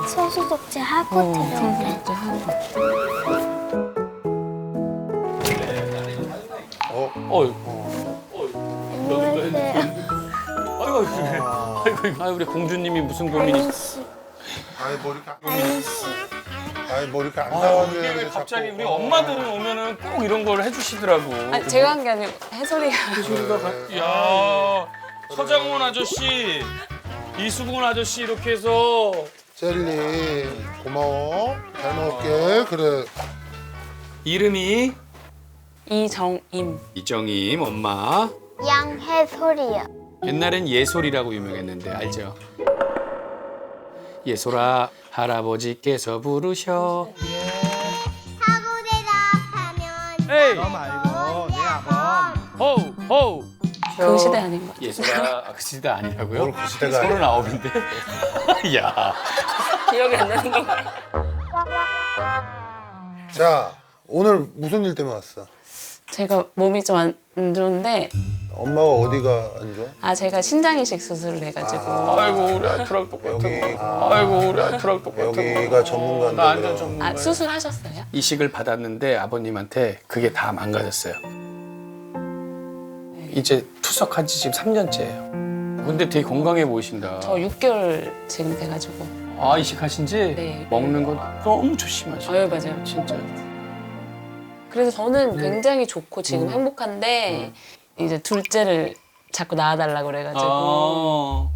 손소독제 하고 들어오래. 손소독제 하고. 아이고, 우리 공주님이 무슨 고민이? 아이 뭐 이렇게 안 왜 나왔는데 갑자기 우리 엄마들은 오면은 꼭 이런 걸 해주시더라고. 아니, 제가 한 게 아니고 해설이가. 야, 서장훈 아저씨, 이수근 아저씨 이렇게 해서 젤리 고마워. 잘 먹을게. 그래. 이름이 이정임. 이정임 엄마. 양해솔이요. 옛날엔 예솔이라고 유명했는데 알죠? 예솔아 할아버지께서 부르셔. 하고 대답하면 에이 너 말고 내 아범. 호우 호우. 그 시대 아닌 것 같아요. 예솔아 그 시대 아니라고요? 뭘 그 시대가 아니야. 39인데. 야. 기억이 안 나는 게. 자, 오늘 무슨 일 때문에 왔어? 제가 몸이 좀 안 좋은데 엄마가 어디가 안 좋아? 제가 신장 이식 수술을 해가지고 아이고 우리 알프랑 똑같아. 여기가 아이고 우리 알프랑 똑같아. 여기가 전문가인데. 나 완전 그럼. 전문가. 수술하셨어요? 이식을 받았는데 아버님한테 그게 다 망가졌어요. 이제 투석한 지 지금 3년째예요. 근데 되게 건강해 보이신다. 저 6개월 지금 돼가지고. 아 이식하신 지? 네. 먹는 거 너무 조심하시고. 아유 맞아요. 진짜. 그래서 저는 굉장히 좋고 지금 행복한데 이제 둘째를 자꾸 낳아달라고 그래가지고. 아.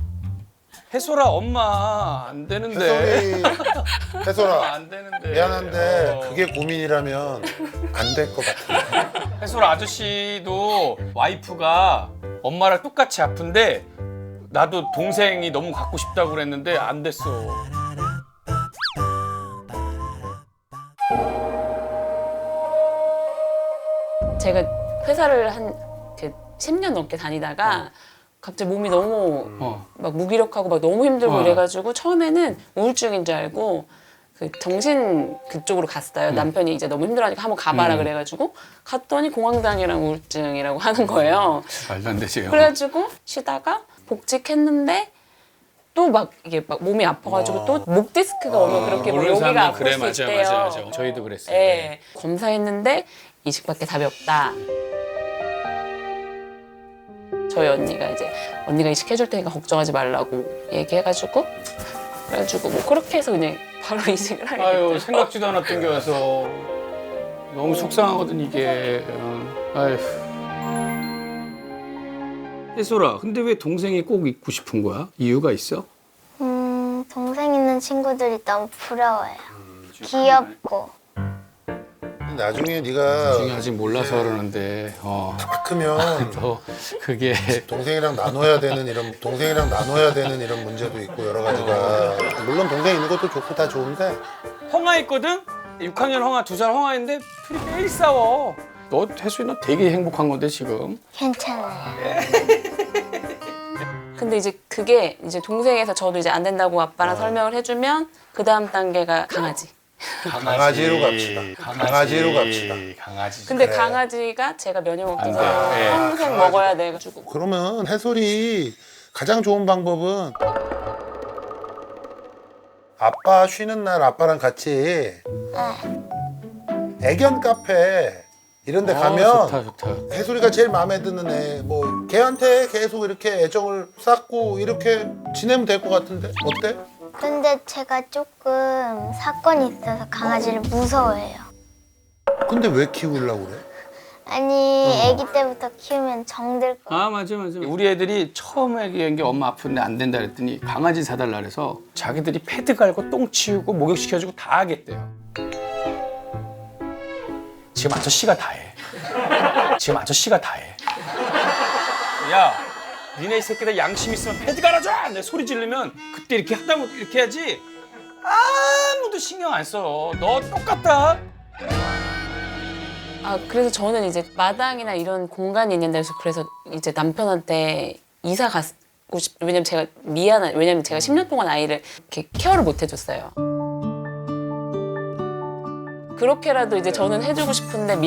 해솔아 엄마 안 되는데. 해솔아 안 되는데. 미안한데 그게 고민이라면 안 될 것 같아. 해솔 아저씨도 와이프가 엄마랑 똑같이 아픈데 나도 동생이 너무 갖고 싶다고 그랬는데 안 됐어. 제가 회사를 한 10년 넘게 다니다가 갑자기 몸이 너무 막 무기력하고 막 너무 힘들고 이래가지고 처음에는 우울증인 줄 알고 그 정신 그쪽으로 갔어요. 남편이 이제 너무 힘들어하니까 한번 가봐라 그래가지고 갔더니 공황장애랑 우울증이라고 하는 거예요. 말도 안 되지요. 그래가지고 쉬다가 복직했는데 또 막 이게 막 몸이 아파가지고 또 목 디스크가 오면 그렇게 뭐 모르는 여기가 사람은 아플 그래 수 맞아 있대요. 맞아 맞아. 저희도 그랬어요. 예. 검사했는데 이식밖에 답이 없다. 저희 언니가 이식해줄 테니까 걱정하지 말라고 얘기해가지고 그래가지고 뭐 그렇게 해서 그냥 바로 이식을 하게 아유 됐죠. 생각지도 않았던 게 와서 너무 속상하거든 이게. 아휴. 혜솔아, 근데 왜 동생이 꼭 있고 싶은 거야? 이유가 있어? 동생 있는 친구들이 너무 부러워요. 귀엽고. 나중에 네가 나중에 아직 몰라서 그러는데 다 크면 더 그게 동생이랑 나눠야 되는 이런 문제도 있고 여러 가지가. 물론 동생 있는 것도 좋고 다 좋은데 형아 있거든? 6학년 형아, 2살 형아인데 둘이 매일 싸워. 너 혜솔이 너 되게 행복한 건데 지금. 괜찮아요. 근데 이제 그게 이제 동생에서 저도 이제 안 된다고 아빠랑 설명을 해주면 그 다음 단계가 강아지. 강아지로 갑시다. 강아지로 갑시다. 강아지. 근데 그래. 강아지가 제가 면역 안 먹어서 돼. 네. 평생 먹어야 돼가지고. 그러면 해솔이 가장 좋은 방법은 아빠 쉬는 날 아빠랑 같이 애견 카페 이런 데 가면 좋다. 해솔이가 제일 마음에 드는 애 뭐 걔한테 계속 이렇게 애정을 쌓고 이렇게 지내면 될 것 같은데 어때? 근데 제가 조금 사건이 있어서 강아지를 무서워해요. 근데 왜 키우려고 그래? 아니, 아기 때부터 키우면 정들 거. 아 맞아. 우리 애들이 처음에 얘기한 게 엄마 아픈데 안 된다 그랬더니 강아지 사달라 그래서 자기들이 패드 갈고 똥 치우고 목욕시켜주고 다 하겠대요. 지금 아저씨가 다 해. 야, 니네 이 새끼들 양심 있으면 패드 갈아줘! 내 소리 지르면 그때 이렇게 하다고 이렇게 해야지. 아무도 신경 안 써. 너 똑같다. 그래서 저는 이제 마당이나 이런 공간이 있는 데서 그래서 이제 남편한테 이사 가고 왜냐면 제가 왜냐면 제가 10년 동안 아이를 이렇게 케어를 못 해줬어요. 그렇게라도 이제 저는 해주고 싶은데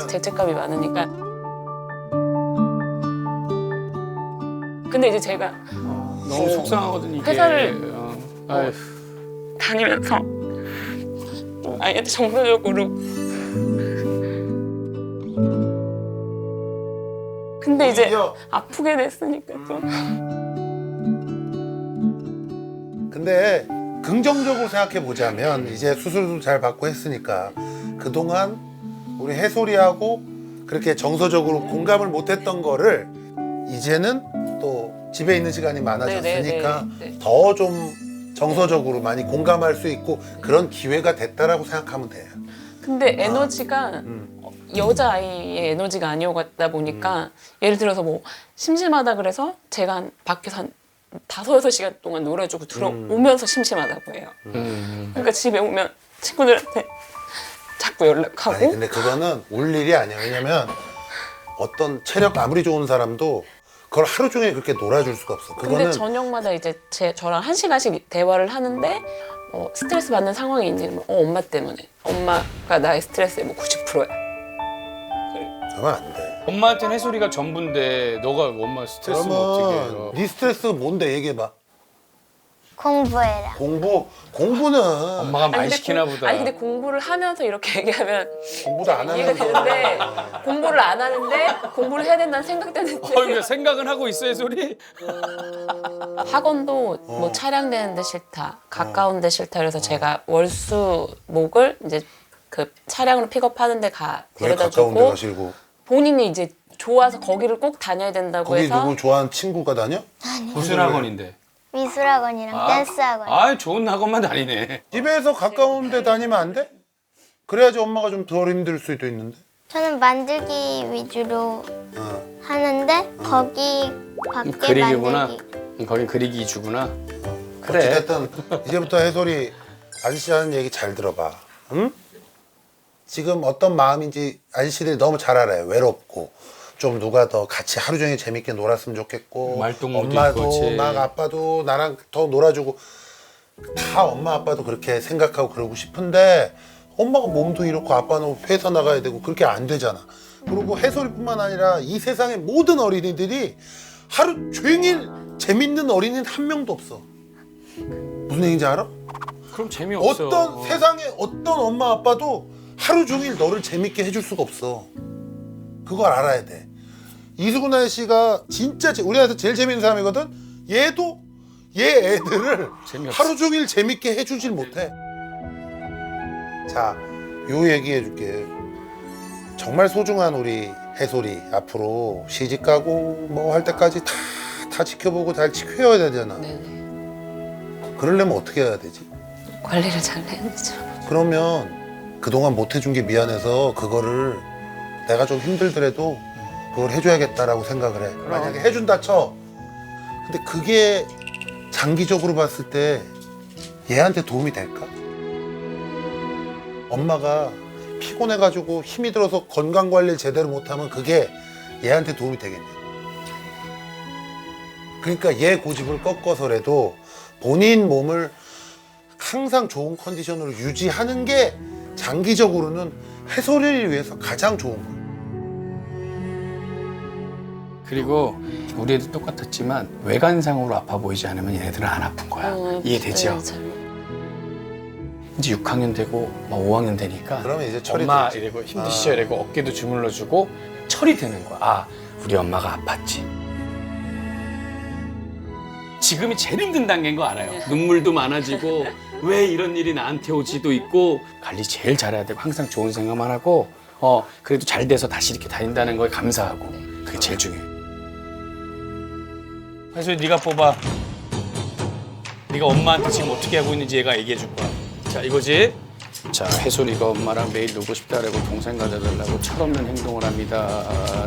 죄책감이 많으니까. 근데 이제 제가 너무 속상하거든 이게. 회사를 아휴. 다니면서 좀 아이한테 정서적으로. 근데 이제 오히려. 아프게 됐으니까 좀. 근데 긍정적으로 생각해 보자면 이제 수술도 잘 받고 했으니까 그동안 우리 해솔이하고 그렇게 정서적으로 공감을 못했던 거를 이제는 또 집에 있는 시간이 많아졌으니까 네. 더 좀 정서적으로 많이 공감할 수 있고 그런 기회가 됐다라고 생각하면 돼요. 근데 에너지가 여자아이의 에너지가 아니었다 보니까 예를 들어서 뭐 심심하다 그래서 제가 한 밖에서 한 5-6시간 동안 놀아주고 들어오면서 심심하다고 해요. 그러니까 집에 오면 친구들한테 자꾸 연락하고. 아니 근데 그거는 울 일이 아니야. 왜냐면 어떤 체력 아무리 좋은 사람도 그걸 하루 종일 그렇게 놀아줄 수가 없어. 근데 그거는 저녁마다 이제 저랑 1시간씩 대화를 하는데 스트레스 받는 상황이 있는 엄마 때문에. 엄마가 나의 스트레스의 뭐 90%야. 그러면 안 돼. 엄마한테는 해솔이가 전부인데 너가 엄마 스트레스면 어떻게 해요? 그러면 네 스트레스 뭔데 얘기해봐. 공부해라. 공부는 엄마가 많이 근데 시키나 보다. 아니 근데 공부를 하면서 이렇게 얘기하면 공부도 안 이해가 하는 되는데 공부를 안 하는데 공부를 해야 된다는 생각 때문에 그러니까 생각은 하고 있어 해솔이? 학원도 뭐 차량되는 데 싫다, 가까운 데 싫다 그래서 제가 월수목을 이제 그 차량으로 픽업하는 데 왜 데려다 가까운 데 주고 가시고 본인이 이제 좋아서 거기를 꼭 다녀야 된다고 거기 해서 누구 좋아하는 친구가 다녀? 무슨 학원인데? 미술학원이랑 댄스학원. 아, 좋은 학원만 다니네. 집에서 가까운 데 다니면 안 돼? 그래야지 엄마가 좀 덜 힘들 수도 있는데. 저는 만들기 위주로 어. 하는데 거기 밖에 그리기구나. 만들기. 거긴 그리기 위주구나. 그래. 어쨌든 이제부터 해솔이 아저씨 하는 얘기 잘 들어봐. 응? 지금 어떤 마음인지 아저씨들이 너무 잘 알아요. 외롭고 좀 누가 더 같이 하루 종일 재밌게 놀았으면 좋겠고 말동무도 엄마도 있고, 막 아빠도 나랑 더 놀아주고 다 엄마 아빠도 그렇게 생각하고 그러고 싶은데 엄마가 몸도 이렇고 아빠는 회사 나가야 되고 그렇게 안 되잖아. 그리고 해솔이뿐만 아니라 이 세상의 모든 어린이들이 하루 종일 재밌는 어린이는 한 명도 없어. 무슨 얘기인지 알아? 그럼 재미없어. 어떤 세상에 어떤 엄마 아빠도 하루 종일 너를 재밌게 해줄 수가 없어. 그걸 알아야 돼. 이수근 아저씨가 진짜 우리나라에서 제일 재밌는 사람이거든. 얘도 얘 애들을 재미없어. 하루 종일 재밌게 해주질 못해. 자, 요 얘기해 줄게. 정말 소중한 우리 해솔이 앞으로 시집 가고 뭐 할 때까지 다 지켜보고 잘 키워야 되잖아. 네네. 그러려면 어떻게 해야 되지? 관리를 잘 해야 되죠. 그러면 그동안 못 해준 게 미안해서 그거를 내가 좀 힘들더라도 그걸 해줘야겠다라고 생각을 해. 만약에 해준다 쳐. 근데 그게 장기적으로 봤을 때 얘한테 도움이 될까? 엄마가 피곤해가지고 힘이 들어서 건강 관리를 제대로 못하면 그게 얘한테 도움이 되겠냐? 그러니까 얘 고집을 꺾어서라도 본인 몸을 항상 좋은 컨디션으로 유지하는 게 장기적으로는 해솔이를 위해서 가장 좋은 거예요. 그리고 우리 애도 똑같았지만 외관상으로 아파 보이지 않으면 얘네들은 안 아픈 거야. 이해되죠? 네, 잘. 이제 6학년 되고 막 5학년 되니까 그러면 이제 철이 엄마 들지. 이러고 힘드시죠 이러고 어깨도 주물러주고 철이 드는 거야. 아, 우리 엄마가 아팠지. 지금이 제일 힘든 단계인 거 알아요. 눈물도 많아지고 왜 이런 일이 나한테 오지도 있고 관리 제일 잘해야 되고 항상 좋은 생각만 하고 그래도 잘 돼서 다시 이렇게 다닌다는 거에 감사하고 그게 제일 중요해. 그래서 네가 뽑아. 네가 엄마한테 지금 어떻게 하고 있는지 얘가 얘기해 줄 거야. 자, 이거지? 자, 해솔이가 엄마랑 매일 놀고 싶다라고 동생 가져달라고 철없는 행동을 합니다.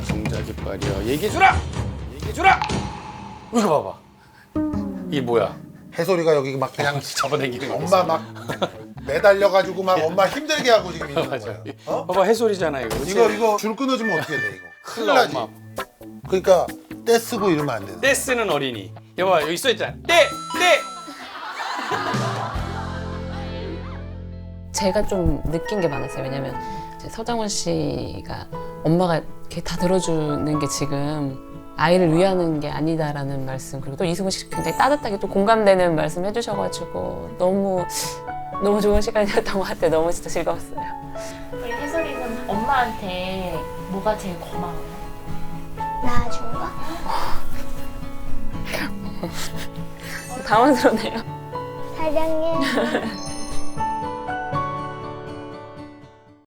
동작이 빠려. 얘기해주라! 얘기해주라! 이거 봐봐. 이게 뭐야? 해솔이가 여기 막 그냥 잡아당기는 거. 엄마 막 매달려가지고 막 엄마 힘들게 하고 지금 있는 거야. 어? 봐봐, 해솔이잖아 이거. 그치? 이거 줄 끊어주면 어떻게 돼 이거? 큰일 큰일 나, 나지. 엄마. 그러니까 떼쓰고 이러면 안 돼. 떼쓰는 어린이. 여봐, 여기 써있잖아. 떼! 제가 좀 느낀 게 많았어요. 왜냐면 이제 서장훈 씨가 엄마가 이렇게 다 들어주는 게 지금 아이를 위하는 게 아니다라는 말씀, 그리고 또 이승우 씨 굉장히 따뜻하게 또 공감되는 말씀 해주셔가지고 너무 좋은 시간이었던 것 같아요. 너무 진짜 즐거웠어요. 우리 혜솔이는 엄마한테 뭐가 제일 고마워요? 낳아준 거? 당황스럽네요. 사랑해.